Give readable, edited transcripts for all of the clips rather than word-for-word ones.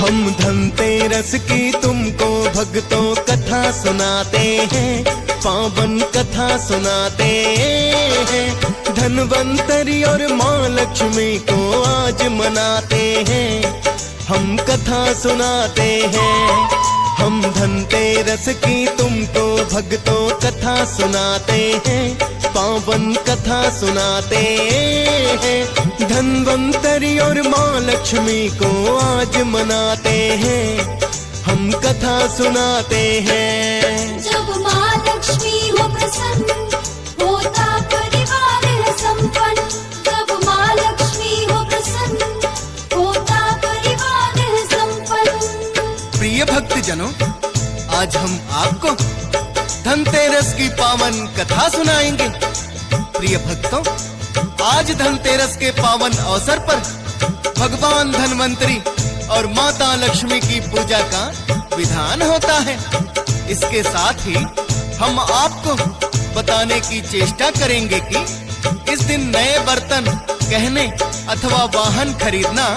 हम धनतेरस की तुमको भक्तों कथा सुनाते हैं, पावन कथा सुनाते हैं। धनवंतरी और माँ लक्ष्मी को आज मनाते हैं, हम कथा सुनाते हैं। हम धनतेरस की तुमको भक्तों कथा सुनाते हैं, पावन कथा सुनाते हैं। धनवंतरी और माँ लक्ष्मी को आज मनाते हैं, हम कथा सुनाते हैं। जब माँ लक्ष्मी हो प्रसन्न, होता परिवार है संपन्न। जब माँ लक्ष्मी हो प्रसन्न, होता परिवार है संपन्न। प्रिय भक्तजनों, आज हम आपको धनतेरस की पावन कथा सुनाएंगे। प्रिय भक्तों, आज धनतेरस के पावन अवसर पर भगवान धनवंतरी और माता लक्ष्मी की पूजा का विधान होता है। इसके साथ ही हम आपको बताने की चेष्टा करेंगे कि इस दिन नए बर्तन, गहने अथवा वाहन खरीदना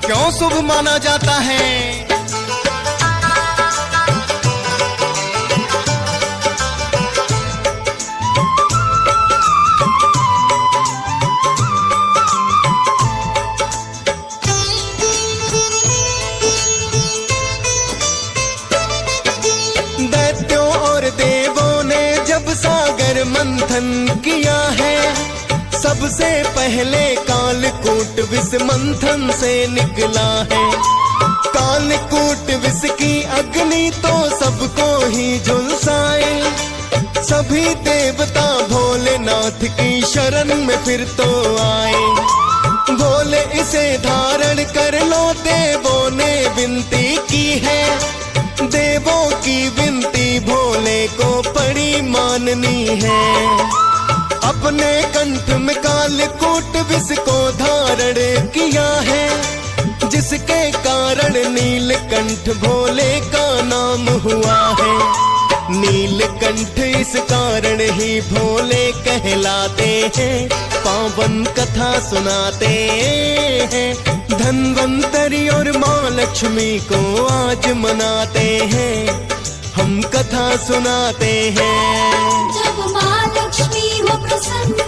क्यों शुभ माना जाता है। सागर मंथन किया है, सबसे पहले कालकूट विष मंथन से निकला है। कालकूट विष की अग्नि तो सबको ही झुलसाए, सभी देवता भोलेनाथ की शरण में फिर तो आए। भोले इसे धारण कर लो, देवों ने विनती की है। देवों की विनती भोले को पड़ी माननी है। अपने कंठ में कालकूट विष को धारण किया है, जिसके कारण नीलकंठ भोले का नाम हुआ है। नीलकंठ इस कारण ही भोले कहलाते हैं, पावन कथा सुनाते हैं। धनवंतरी और माँ लक्ष्मी को आज मनाते हैं, हम कथा सुनाते हैं। जब माँ लक्ष्मी हो प्रसन्न,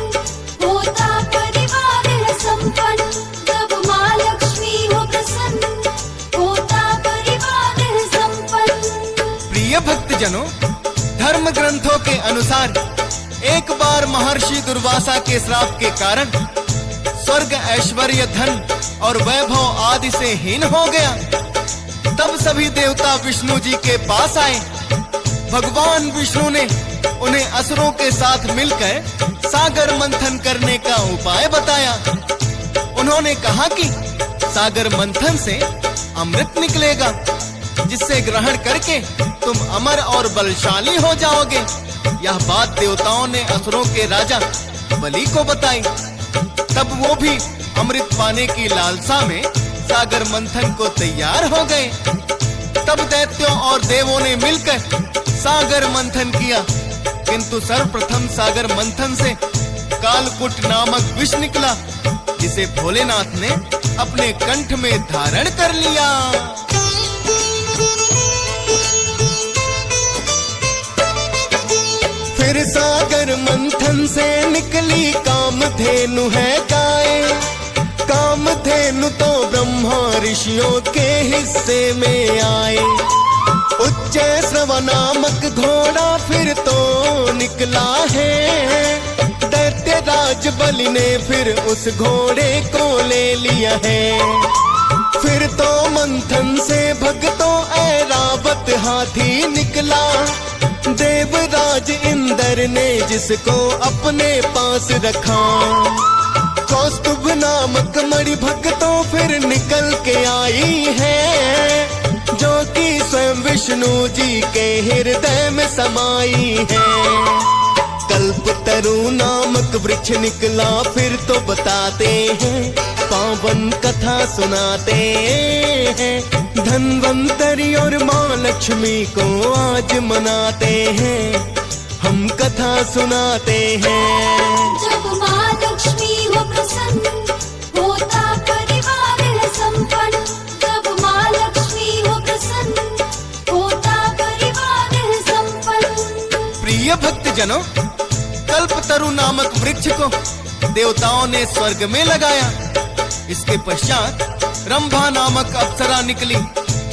होता परिवार है संपन्न। जब माँ लक्ष्मी हो प्रसन्न, होता परिवार है संपन्न। प्रिय भक्तजनों, धर्म ग्रंथों के अनुसार एक बार महर्षि दुर्वासा के श्राप के कारण स्वर्ग, ऐश्वर्य, धन और वैभव आदि से हीन हो गया। तब सभी देवता विष्णु जी के पास आए। भगवान विष्णु ने उन्हें असुरों के साथ मिलकर सागर मंथन करने का उपाय बताया। उन्होंने कहा कि सागर मंथन से अमृत निकलेगा, जिससे ग्रहण करके तुम अमर और बलशाली हो जाओगे। यह बात देवताओं ने असुरों के राजा बलि को बताई। तब वो भी अमृत पाने की लालसा में सागर मंथन को तैयार हो गए। तब दैत्यों और देवों ने मिलकर सागर मंथन किया, किंतु सर्वप्रथम सागर मंथन से कालकूट नामक विष निकला, जिसे भोलेनाथ ने अपने कंठ में धारण कर लिया। फिर सागर मंथन से निकली कामधेनु है गाय। कामधेनु तो ब्रह्मा ऋषियों के हिस्से में आए। उच्चैश्रव नामक घोड़ा फिर तो निकला है। दैत्यराज बलि ने फिर उस घोड़े को ले लिया है। फिर तो मंथन से भक्तों ऐरावत हाथी निकला। देवराज इंद्र ने जिसको अपने पास रखा। कौस्तुभ नामक मणि भक्तों फिर निकल के आई है, जो कि स्वयं विष्णु जी के हृदय में समाई है। कल्पतरु नामक वृक्ष निकला फिर तो बताते हैं, पावन कथा सुनाते हैं। धनवंतरी और माँ लक्ष्मी को आज मनाते हैं, हम कथा सुनाते हैं। जब माँ लक्ष्मी हो प्रसन्न, होता परिवार है संपन्न। जब माँ लक्ष्मी जनों, कल्पतरु नामक वृक्ष को देवताओं ने स्वर्ग में लगाया। इसके पश्चात रंभा नामक अप्सरा निकली,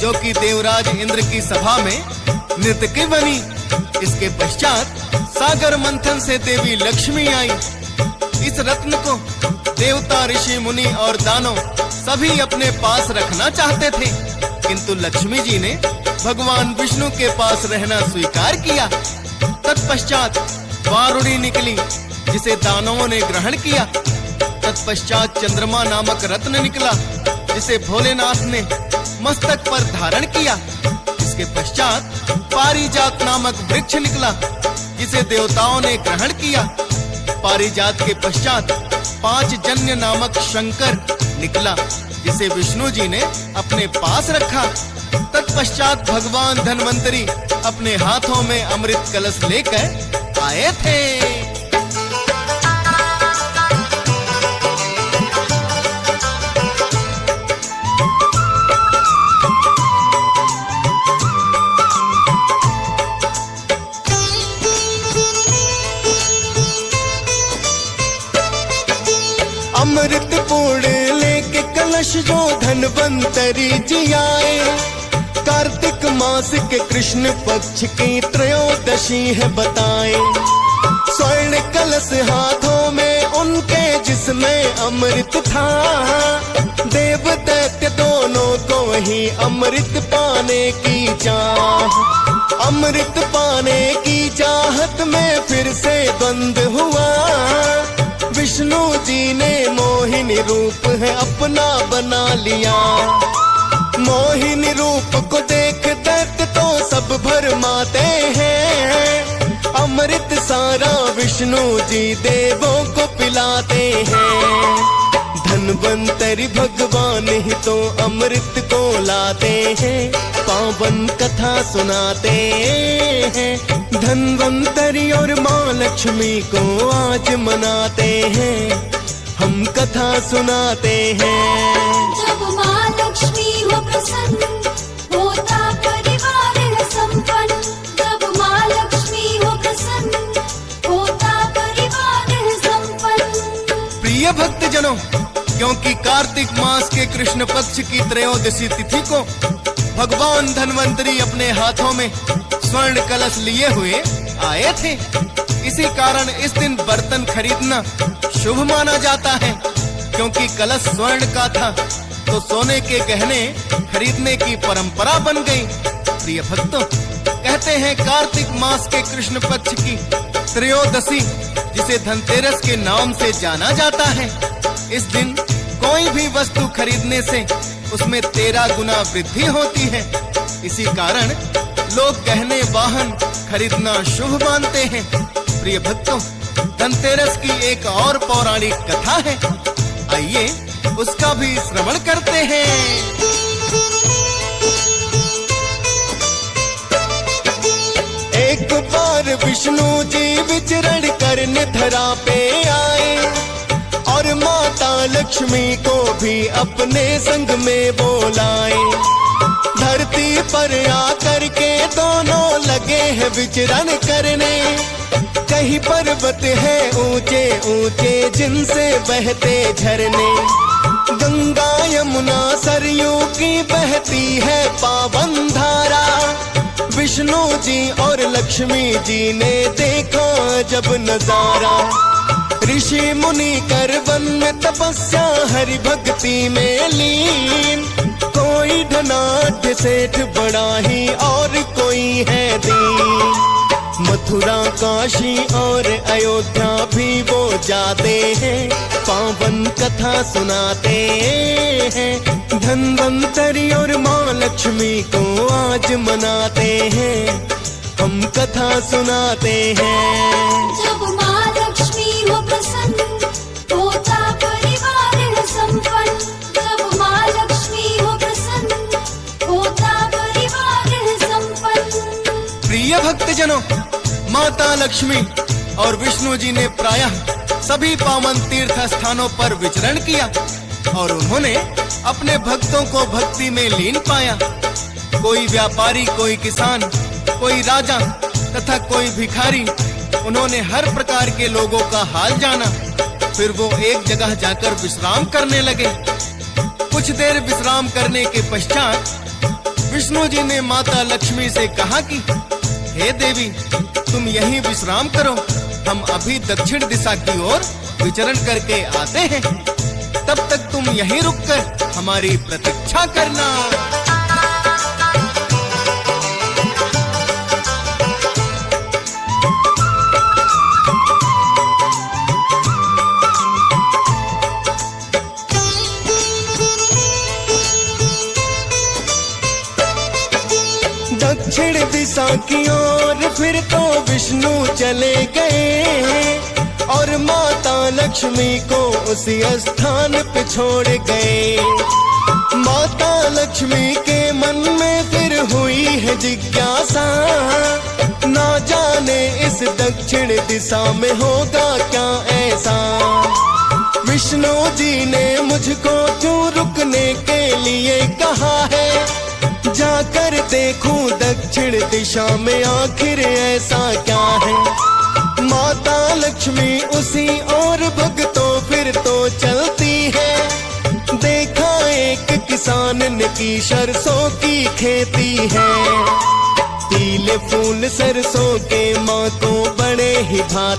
जो कि देवराज इंद्र की सभा में नर्तकी बनी। इसके पश्चात सागर मंथन से देवी लक्ष्मी आई। इस रत्न को देवता, ऋषि, मुनि और दानव सभी अपने पास रखना चाहते थे, किंतु लक्ष्मी जी ने भगवान विष्णु के पास रहना स्वीकार किया। तत्पश्चात वारुणी निकली, जिसे दानवों ने ग्रहण किया। तत्पश्चात चंद्रमा नामक रत्न निकला, जिसे भोलेनाथ ने मस्तक पर धारण किया। इसके पश्चात पारिजात नामक वृक्ष निकला, जिसे देवताओं ने ग्रहण किया। पारिजात के पश्चात पांचजन्य नामक शंकर निकला, जिसे विष्णु जी ने अपने पास रखा। तत्पश्चात भगवान धन्वंतरी अपने हाथों में अमृत कलश लेकर आए थे। अमृत पूर्ण लेके कलश जो धन्वंतरी जी आए। कार्तिक मास के कृष्ण पक्ष की त्रयोदशी है बताए। स्वर्ण कलश हाथों में उनके, जिसमें अमृत था। देव दैत्य दोनों को ही अमृत पाने की चाह। अमृत पाने की चाहत में फिर से द्वंद हुआ। विष्णु जी ने मोहिनी रूप है अपना बना लिया। मोहिनी रूप को देख दैत्य तो सब भरमाते हैं। अमृत सारा विष्णु जी देवों को पिलाते हैं। धन्वंतरी भगवान ही तो अमृत को लाते हैं, पावन कथा सुनाते हैं। धन्वंतरी और माँ लक्ष्मी को आज मनाते हैं, हम कथा सुनाते हैं। जब माँ लक्ष्मी हो प्रसन्न, होता परिवार है संपन्न। जब माँ लक्ष्मी हो प्रसन्न, होता परिवार है संपन्न। प्रिय भक्त जनों, क्योंकि कार्तिक मास के कृष्ण पक्ष की त्रयोदशी तिथि को भगवान धन्वंतरी अपने हाथों में स्वर्ण कलश लिए हुए आए थे, इसी कारण इस दिन बर्तन खरीदना शुभ माना जाता है। क्योंकि कलश स्वर्ण का था, तो सोने के गहने खरीदने की परंपरा बन गई। प्रिय भक्तों, कहते हैं कार्तिक मास के कृष्ण पक्ष की त्रयोदशी, जिसे धनतेरस के नाम से जाना जाता है, इस दिन कोई भी वस्तु खरीदने से उसमें 13 गुना वृद्धि होती है। इसी कारण लोग गहने वाहन खरीदना शुभ मानते हैं। प्रिय भक्तों, धनतेरस की एक और पौराणिक कथा है, आइए उसका भी श्रवण करते हैं। एक बार विष्णु जी विचरण करने धरा पे आए और माता लक्ष्मी को भी अपने संग में बोलाए। धरती पर आकर के दोनों लगे हैं विचरण करने। कहीं पर्वत है ऊंचे ऊंचे जिनसे बहते झरने। गंगा यमुना सरयू की बहती है पावन धारा। विष्णु जी और लक्ष्मी जी ने देखा जब नजारा। ऋषि मुनि कर वन में तपस्या हरि भक्ति में लीन। कोई धनाढ्य सेठ बड़ा ही और कोई है दीन। मथुरा काशी और अयोध्या भी वो जाते हैं, पावन कथा सुनाते हैं। धन्वंतरी और माँ लक्ष्मी को आज मनाते हैं, हम कथा सुनाते हैं। जब माँ लक्ष्मी हो प्रसन्न, होता परिवार है संपन्न। जब माँ लक्ष्मी हो प्रसन्न, होता परिवार है संपन्न। प्रिय भक्तजनों, माता लक्ष्मी और विष्णु जी ने प्रायः सभी पावन तीर्थ स्थानों पर विचरण किया और उन्होंने अपने भक्तों को भक्ति में लीन पाया। कोई व्यापारी, कोई किसान, कोई राजा तथा कोई भिखारी उन्होंने हर प्रकार के लोगों का हाल जाना। फिर वो एक जगह जाकर विश्राम करने लगे। कुछ देर विश्राम करने के पश्चात विष्णु जी ने माता लक्ष्मी से कहा कि हे देवी, तुम यहीं विश्राम करो, हम अभी दक्षिण दिशा की ओर विचरण करके आते हैं। तब तक तुम यहीं रुककर हमारी प्रतीक्षा करना। दक्षिण दिशा की ओर फिर तो विष्णु चले गए और माता लक्ष्मी को उसी स्थान पे छोड़ गए। माता लक्ष्मी के मन में फिर हुई है जिज्ञासा, ना जाने इस दक्षिण दिशा में होगा क्या ऐसा। विष्णु जी ने मुझको क्यों रुकने के लिए कहा है, जाकर देखूं दक्षिण दिशा में आखिर ऐसा क्या है। माता लक्ष्मी उसी और भक्तों फिर तो चलती है। देखा एक किसान ने की सरसों की खेती है। पीले फूल सरसों के माँ को बड़े ही भाते